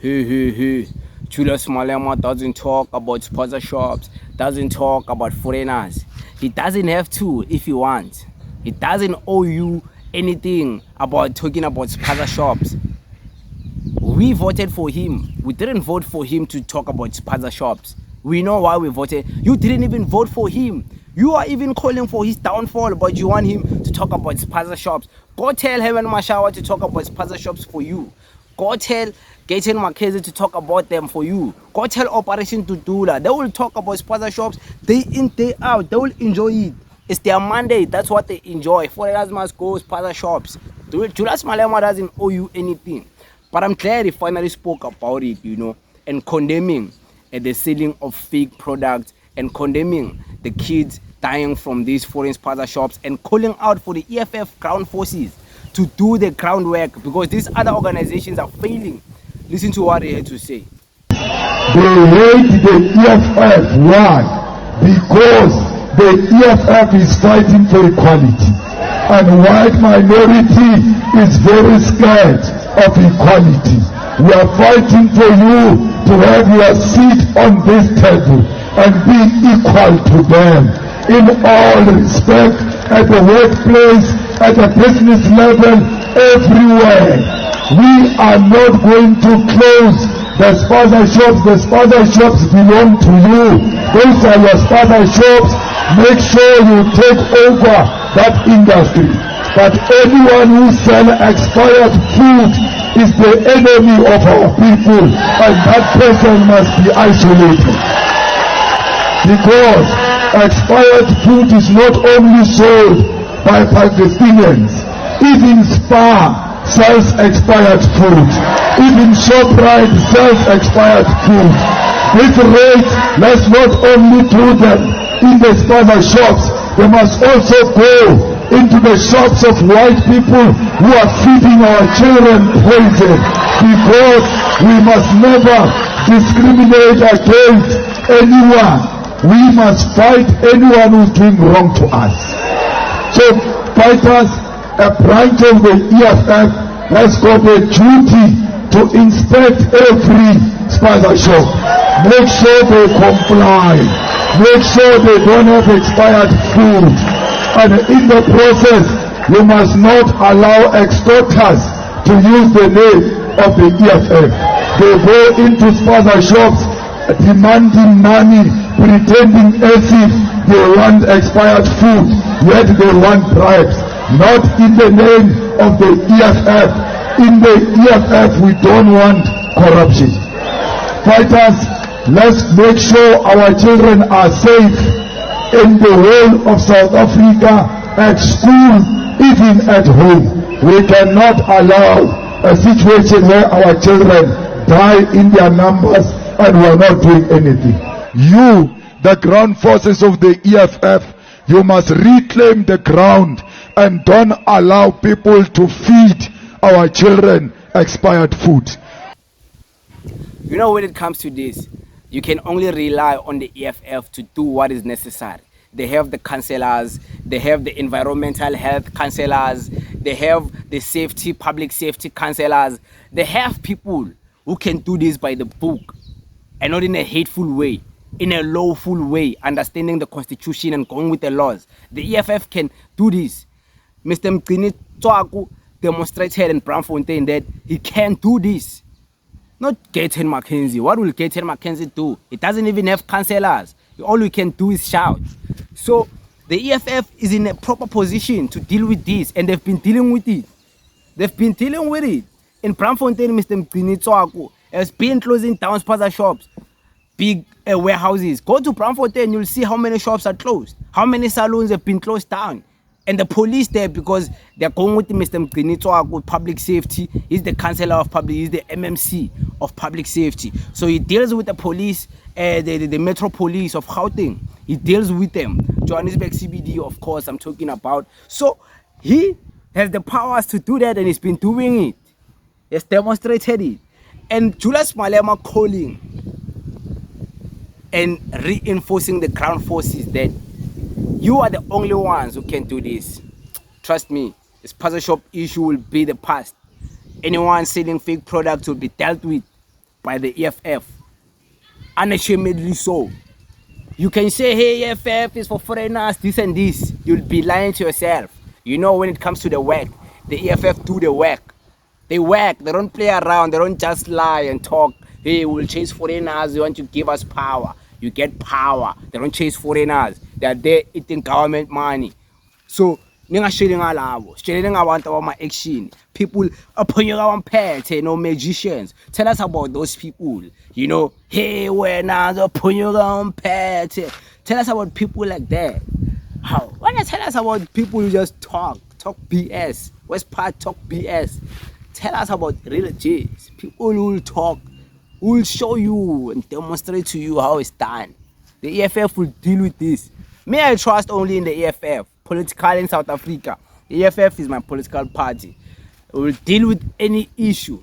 Hey. Julius Malema doesn't talk about sponsor shops, doesn't talk about foreigners. He doesn't have to if he wants. He doesn't owe you anything about talking about sponsor shops. We voted for him. We didn't vote for him to talk about sponsor shops. We know why we voted. You didn't even vote for him. You are even calling for his downfall, but you want him to talk about sponsor shops. Go tell him and Mashawa to talk about sponsor shops for you. Go tell Gaten Mackenzie to talk about them for you. Go tell Operation Tutula. They will talk about sponsor shops day in, day out. They will enjoy it. It's their mandate. That's what they enjoy. Foreigners must go sponsor shops. Julius Malema doesn't owe you anything. But I'm glad he finally spoke about it, and condemning the selling of fake products and condemning the kids dying from these foreign sponsor shops and calling out for the EFF ground forces to do the groundwork because these other organizations are failing. Listen to what he had to say. They hate the EFF. Why? Because the EFF is fighting for equality. And white minority is very scared of equality. We are fighting for you to have your seat on this table and be equal to them in all respect, at the workplace, at the business level, everywhere. We are not going to close the Spaza shops. The Spaza shops belong to you. Those are your Spaza shops. Make sure you take over that industry. But anyone who sells expired food is the enemy of our people, and that person must be isolated. Because expired food is not only sold by Palestinians, even Spa sells expired food, even ShopRite sells expired food. This rate, let's not only do them in the Spaza shops, they must also go into the shops of white people who are feeding our children poison, because we must never discriminate against anyone. We must fight anyone who's doing wrong to us. So fighters, a branch of the EFF has got a duty to inspect every Spaza shop. Make sure they comply. Make sure they don't have expired food. And in the process, you must not allow extorters to use the name of the EFF. They go into Spaza shops demanding money, pretending as if they want expired food, yet they want bribes. Not in the name of the EFF. In the EFF, we don't want corruption. Fighters, let's make sure our children are safe in the whole of South Africa, at school, even at home. We cannot allow a situation where our children die in their numbers and we are not doing anything. You, the ground forces of the EFF, you must reclaim the ground and don't allow people to feed our children expired food. When it comes to this, you can only rely on the EFF to do what is necessary. They have the councillors, they have the environmental health councillors, they have the public safety councillors. They have people who can do this by the book and not in a hateful way, in a lawful way, understanding the constitution and going with the laws. The EFF can do this. Mr. Mgcini Tswaku demonstrated in Braamfontein that he can do this. Not Gaten Mackenzie. What will Gaten Mackenzie do? He doesn't even have councillors. All we can do is shout. So the EFF is in a proper position to deal with this, and they've been dealing with it. In Braamfontein, Mr. Mgcini Tswaku has been closing down Spaza shops, big warehouses. Go to Braamfontein, you'll see how many shops are closed, how many salons have been closed down. And the police there, because they're going with Mr. Mgcini Tswaku, public safety. He's the councillor of public, he's the MMC of public safety. So he deals with the police, the Metro Police of Gauteng. He deals with them. Johannesburg CBD, of course, I'm talking about. So he has the powers to do that, and he's been doing it. He's demonstrated it. And Julius Malema calling and reinforcing the ground forces that you are the only ones who can do this. Trust me, this Spaza shop issue will be the past. Anyone selling fake products will be dealt with. by the EFF. Unashamedly so. You can say, hey, EFF is for foreigners, this and this. You'll be lying to yourself. You know, when it comes to the work, the EFF do the work. They work. They don't play around. They don't just lie and talk. Hey, we'll chase foreigners. You want to give us power. You get power. They don't chase foreigners. They are there eating government money. So, ningashiling alabo. Shiling abantu about my action. People upon your own pets, no magicians. Tell us about those people. You know, hey, when I upon your own pets. Tell us about people like that. How? Why not tell us about people who just talk BS? West Part talk BS. Tell us about real G's. People who will talk, who will show you and demonstrate to you how it's done. The EFF will deal with this. Me, I trust only in the EFF. Political in South Africa. The EFF is my political party. It will deal with any issue.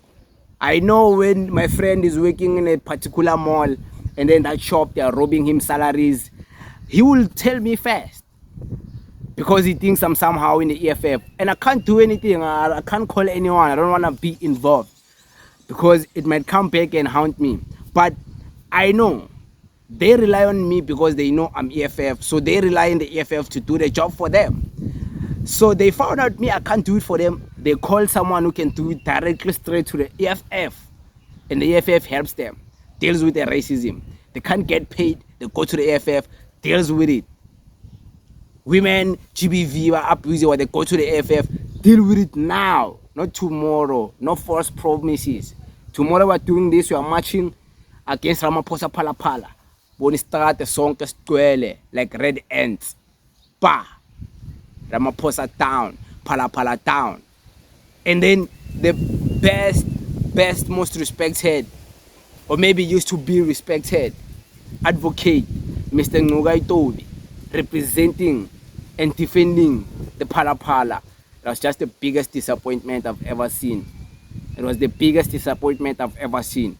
I know when my friend is working in a particular mall and then that shop, they are robbing him salaries, he will tell me first. Because he thinks I'm somehow in the EFF. And I can't do anything. I can't call anyone. I don't want to be involved. Because it might come back and haunt me. But I know they rely on me because they know I'm EFF. So they rely on the EFF to do the job for them. So they found out me, I can't do it for them. They call someone who can do it directly straight to the EFF. And the EFF helps them. Deals with the racism. They can't get paid. They go to the EFF. Deals with it. Women, GBV, are abusing or they go to the EFF. Deal with it now, not tomorrow. No false promises. Tomorrow we're doing this, we are marching against Ramaphosa Phala Phala. When we start the song like red ants. Bah! Ramaphosa down, Phala Phala down. And then the best, most respected, or maybe used to be respected, advocate, Mr. Ngugai Tobi, representing and defending the Phala Phala. That was just the biggest disappointment I've ever seen. It was the biggest disappointment I've ever seen.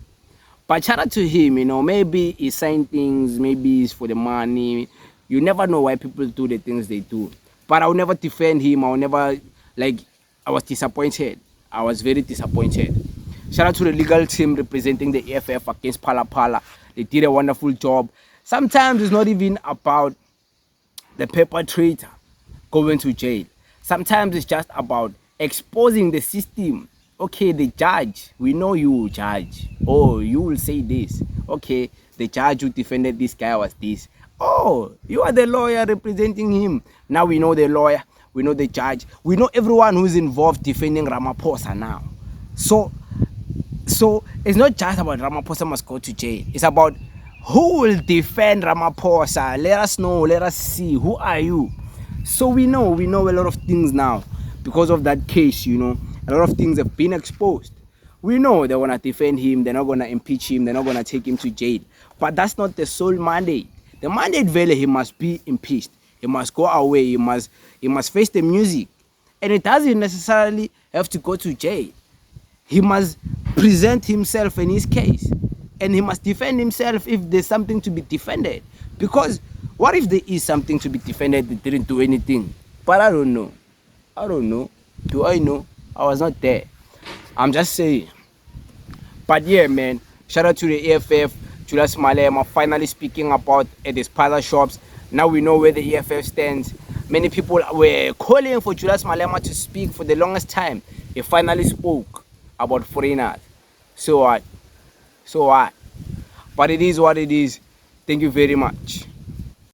But shout out to him, you know, maybe he signed things, maybe it's for the money. You never know why people do the things they do. But I'll never defend him. I'll never, I was disappointed. I was very disappointed. Shout out to the legal team representing the EFF against Phala Phala. They did a wonderful job. Sometimes it's not even about the perpetrator going to jail. Sometimes it's just about exposing the system. Okay, the judge, we know you will judge. Oh, you will say this. Okay, the judge who defended this guy was this. Oh, you are the lawyer representing him. Now we know the lawyer, we know the judge, we know everyone who's involved defending Ramaphosa now. So it's not just about Ramaphosa must go to jail. It's about who will defend Ramaphosa. Let us know, let us see. Who are you? So we know a lot of things now because of that case, you know. A lot of things have been exposed. We know they want to defend him, they're not going to impeach him, they're not going to take him to jail. But that's not the sole mandate. The mandate really, he must be impeached. He must go away, he must face the music. And it doesn't necessarily have to go to jail. He must present himself in his case. And he must defend himself if there's something to be defended. Because what if there is something to be defended that didn't do anything? But I don't know. Do I know? I was not there. I'm just saying. But yeah, man, shout out to the EFF, Julius Malema, finally speaking about the Spaza shops. Now we know where the EFF stands. Many people were calling for Julius Malema to speak for the longest time. He finally spoke about foreigners. So what? But it is what it is. Thank you very much.